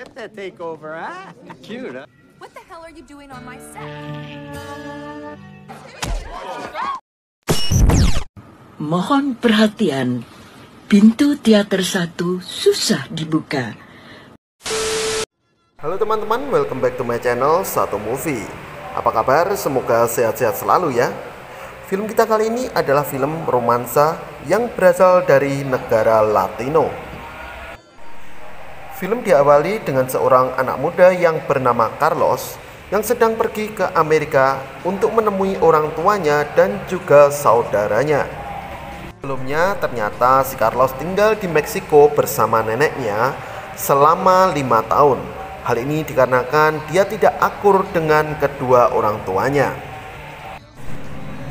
That's that takeover, huh? Cute, huh? What the hell are you doing on my set? Mohon perhatian, pintu teater 1 susah dibuka. Halo teman-teman, welcome back to my channel Satu Movie. Apa kabar? Semoga sehat-sehat selalu ya. Film kita kali ini adalah film romansa yang berasal dari negara Latino. Film diawali dengan seorang anak muda yang bernama Carlos yang sedang pergi ke Amerika untuk menemui orang tuanya dan juga saudaranya. Sebelumnya ternyata si Carlos tinggal di Meksiko bersama neneknya selama 5 tahun. Hal ini dikarenakan dia tidak akur dengan kedua orang tuanya.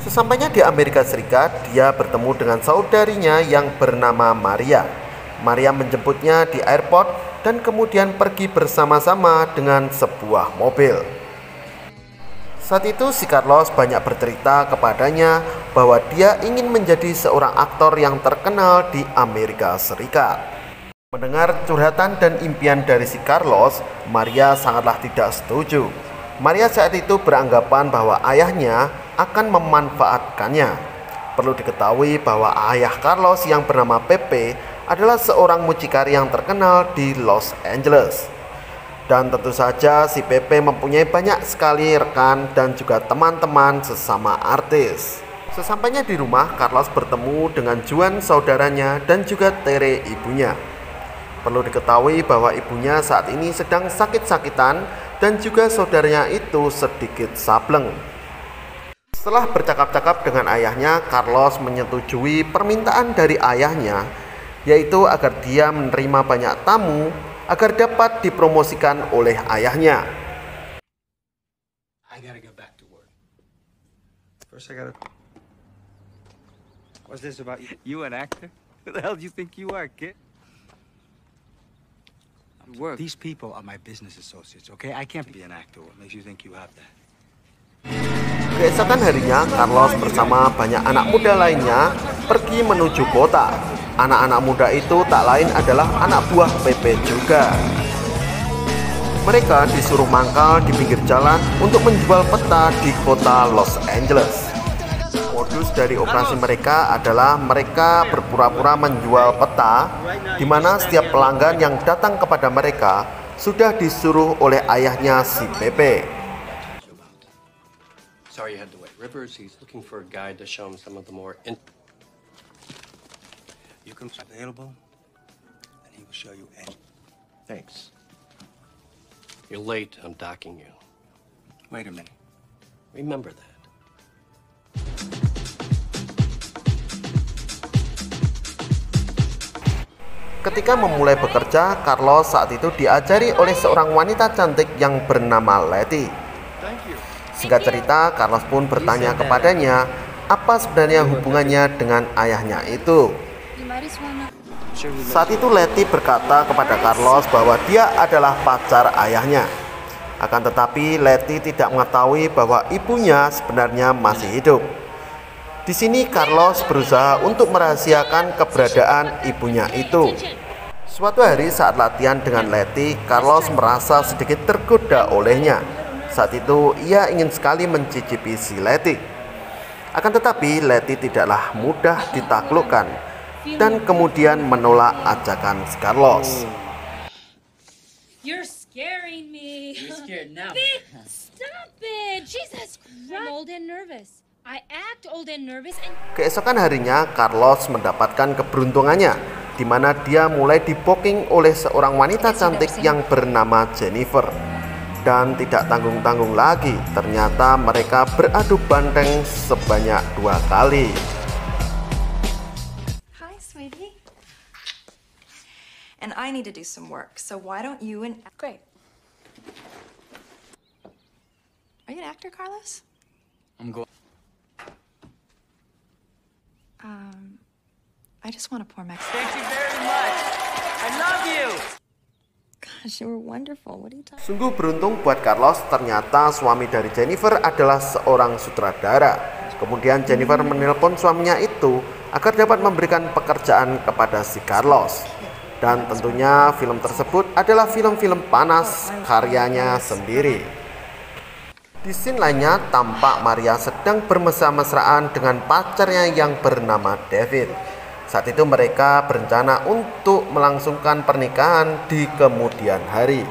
Sesampainya di Amerika Serikat, dia bertemu dengan saudarinya yang bernama Maria. Maria menjemputnya di airport dan kemudian pergi bersama-sama dengan sebuah mobil. Saat itu si Carlos banyak bercerita kepadanya bahwa dia ingin menjadi seorang aktor yang terkenal di Amerika Serikat. Mendengar curhatan dan impian dari si Carlos, Maria sangatlah tidak setuju. Maria saat itu beranggapan bahwa ayahnya akan memanfaatkannya. Perlu diketahui bahwa ayah Carlos yang bernama Pepe adalah seorang mucikari yang terkenal di Los Angeles. Dan tentu saja si Pepe mempunyai banyak sekali rekan dan juga teman-teman sesama artis. Sesampainya di rumah, Carlos bertemu dengan Juan saudaranya dan juga Tere ibunya. Perlu diketahui bahwa ibunya saat ini sedang sakit-sakitan dan juga saudaranya itu sedikit sableng. Setelah bercakap-cakap dengan ayahnya, Carlos menyetujui permintaan dari ayahnya, yaitu agar dia menerima banyak tamu agar dapat dipromosikan oleh ayahnya. I gotta get back to work. First I gotta... What's this about you? You an actor? Who the hell do you think you are, kid? Work. These people are my business associates, okay? I can't be an actor. What makes you think you have that? Keesokan harinya, Carlos bersama banyak anak muda lainnya pergi menuju kota. Anak-anak muda itu tak lain adalah anak buah Pepe juga. Mereka disuruh mangkal di pinggir jalan untuk menjual peta di kota Los Angeles. Modus dari operasi mereka adalah mereka berpura-pura menjual peta, di mana setiap pelanggan yang datang kepada mereka sudah disuruh oleh ayahnya si Pepe. Sorry you had to wait. Rivers, he's looking for a guide to show him some of the more You can be available, and he will show you any. Thanks. You're late. I'm docking you. Wait a minute. Remember that. Ketika memulai bekerja, Carlos saat itu diajari oleh seorang wanita cantik yang bernama Letty. Singkat cerita, Carlos pun bertanya kepadanya apa sebenarnya hubungannya dengan ayahnya itu. Saat itu Letty berkata kepada Carlos bahwa dia adalah pacar ayahnya. Akan tetapi Letty tidak mengetahui bahwa ibunya sebenarnya masih hidup. Di sini Carlos berusaha untuk merahasiakan keberadaan ibunya itu. Suatu hari saat latihan dengan Letty, Carlos merasa sedikit tergoda olehnya. Saat itu ia ingin sekali mencicipi si Letty. Akan tetapi Letty tidaklah mudah ditaklukkan dan kemudian menolak ajakan si Carlos. You're scaring me. You're scared now. Vic, stop it. Jesus Christ. I'm old and nervous. I act old and nervous and... Keesokan harinya, Carlos mendapatkan keberuntungannya, di mana dia mulai dipoking oleh seorang wanita cantik yang bernama Jennifer. Dan tidak tanggung-tanggung lagi, ternyata mereka beradu banteng sebanyak 2 kali. Hi, sweetie. And I need to do some work, so why don't you and... Great. Are you an actor, Carlos? I'm going. I just want to pour Mexican. Thank you very much. I love you. Gosh, you were wonderful. What are you talking? Sungguh beruntung buat Carlos, ternyata suami dari Jennifer adalah seorang sutradara. Kemudian Jennifer menelpon suaminya itu agar dapat memberikan pekerjaan kepada si Carlos. Dan tentunya film tersebut adalah film-film panas karyanya sendiri. Di scene lainnya tampak Maria sedang bermesra-mesraan dengan pacarnya yang bernama David. Saat itu mereka berencana untuk melangsungkan pernikahan di kemudian hari.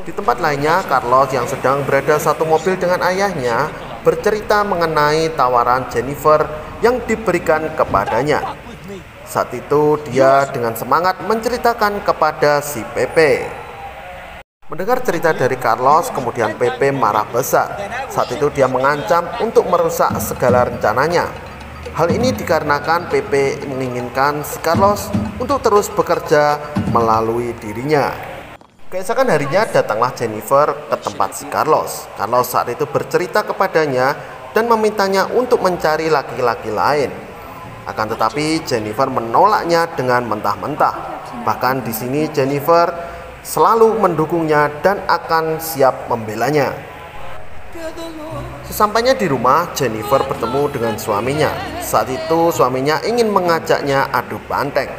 Di tempat lainnya, Carlos yang sedang berada satu mobil dengan ayahnya bercerita mengenai tawaran Jennifer yang diberikan kepadanya. Saat itu dia dengan semangat menceritakan kepada si Pepe. Mendengar cerita dari Carlos, kemudian Pepe marah besar. Saat itu dia mengancam untuk merusak segala rencananya. Hal ini dikarenakan Pepe menginginkan si Carlos untuk terus bekerja melalui dirinya. Keesokan harinya datanglah Jennifer ke tempat si Carlos. Carlos saat itu bercerita kepadanya dan memintanya untuk mencari laki-laki lain. Akan tetapi Jennifer menolaknya dengan mentah-mentah. Bahkan di sini Jennifer selalu mendukungnya dan akan siap membelanya. Sesampainya di rumah, Jennifer bertemu dengan suaminya. Saat itu suaminya ingin mengajaknya adu banteng.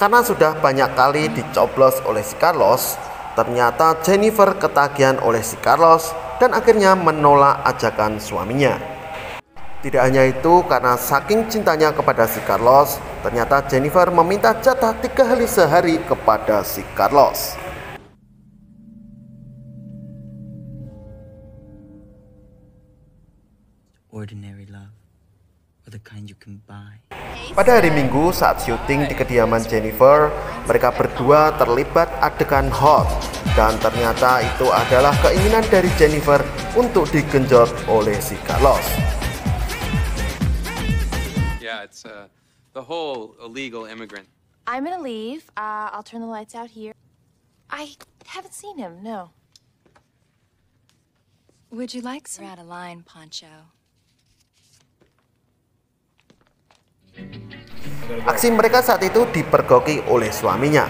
Karena sudah banyak kali dicoblos oleh si Carlos, ternyata Jennifer ketagihan oleh si Carlos dan akhirnya menolak ajakan suaminya. Tidak hanya itu, karena saking cintanya kepada si Carlos, ternyata Jennifer meminta jatah 3 kali sehari kepada si Carlos. Ordinary love, or the kind you can buy. Pada hari Minggu saat syuting di kediaman Jennifer, mereka berdua terlibat adegan hot. Dan ternyata itu adalah keinginan dari Jennifer untuk digenjot oleh si Carlos. Yeah, it's the whole illegal immigrant. I'm gonna leave. I'll turn the lights out here. I haven't seen him, no. Would you like some? We're out of line, Poncho. Aksi mereka saat itu dipergoki oleh suaminya.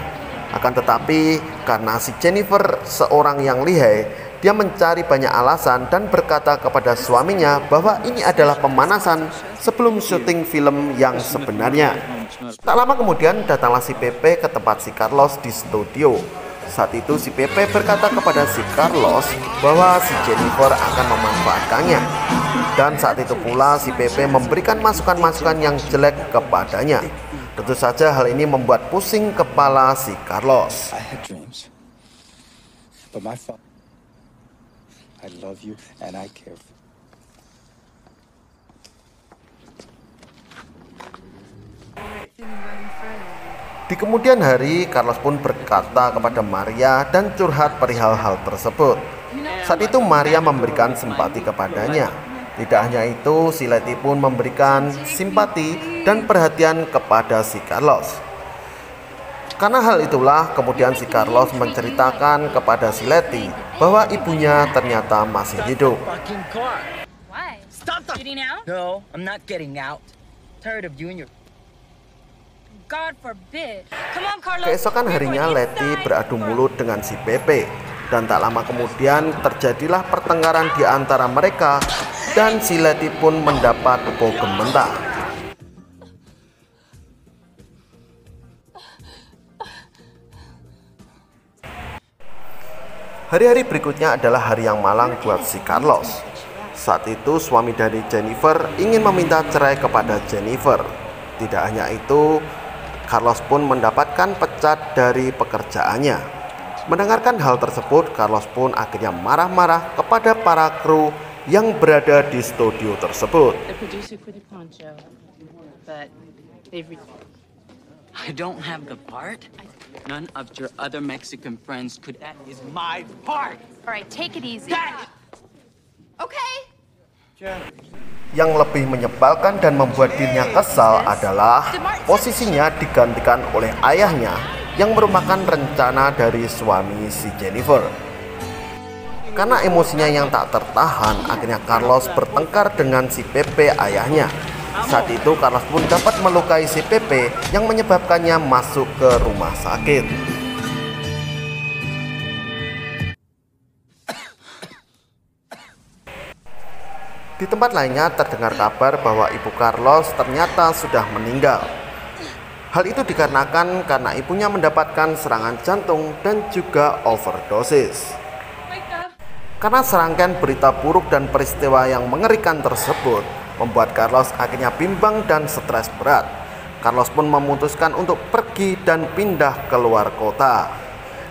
Akan tetapi karena si Jennifer seorang yang lihai, dia mencari banyak alasan dan berkata kepada suaminya bahwa ini adalah pemanasan sebelum syuting film yang sebenarnya. Tak lama kemudian datanglah si Pepe ke tempat si Carlos di studio. Saat itu si Pepe berkata kepada si Carlos bahwa si Jennifer akan memanfaatkannya. Dan saat itu pula si Pepe memberikan masukan-masukan yang jelek kepadanya. Tentu saja hal ini membuat pusing kepala si Carlos. I had dreams, but my father, I love you and I care for you. Di kemudian hari, Carlos pun berkata kepada Maria dan curhat perihal hal tersebut. Saat itu Maria memberikan simpati kepadanya. Tidak hanya itu, si Letty pun memberikan simpati dan perhatian kepada si Carlos. Karena hal itulah kemudian si Carlos menceritakan kepada si Letty bahwa ibunya ternyata masih hidup. Why? Stop the... Getting out? No, I'm not getting out. Tired of you and your... God forbid. Come on, Carlos. Keesokan harinya Letty beradu mulut dengan si Pepe. Dan tak lama kemudian terjadilah pertengkaran di antara mereka dan si Letty pun mendapat bogem mentah. Hari-hari berikutnya adalah hari yang malang buat si Carlos. Saat itu suami dari Jennifer ingin meminta cerai kepada Jennifer. Tidak hanya itu, Carlos pun mendapatkan pecat dari pekerjaannya. Mendengarkan hal tersebut, Carlos pun akhirnya marah-marah kepada para kru yang berada di studio tersebut. I don't have the part. None of your other Mexican friends could. That is my part. All right, take it easy. Okay. Yang lebih menyebalkan dan membuat dirinya kesal adalah posisinya digantikan oleh ayahnya yang merupakan rencana dari suami si Jennifer. Karena emosinya yang tak tertahan, akhirnya Carlos bertengkar dengan si Pepe ayahnya. Saat itu Carlos pun dapat melukai si Pepe yang menyebabkannya masuk ke rumah sakit. Di tempat lainnya terdengar kabar bahwa ibu Carlos ternyata sudah meninggal. Hal itu dikarenakan karena ibunya mendapatkan serangan jantung dan juga overdosis. Karena serangkaian berita buruk dan peristiwa yang mengerikan tersebut membuat Carlos akhirnya bimbang dan stres berat. Carlos pun memutuskan untuk pergi dan pindah ke luar kota.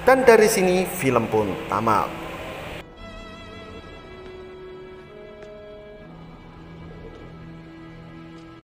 Dan dari sini film pun tamat.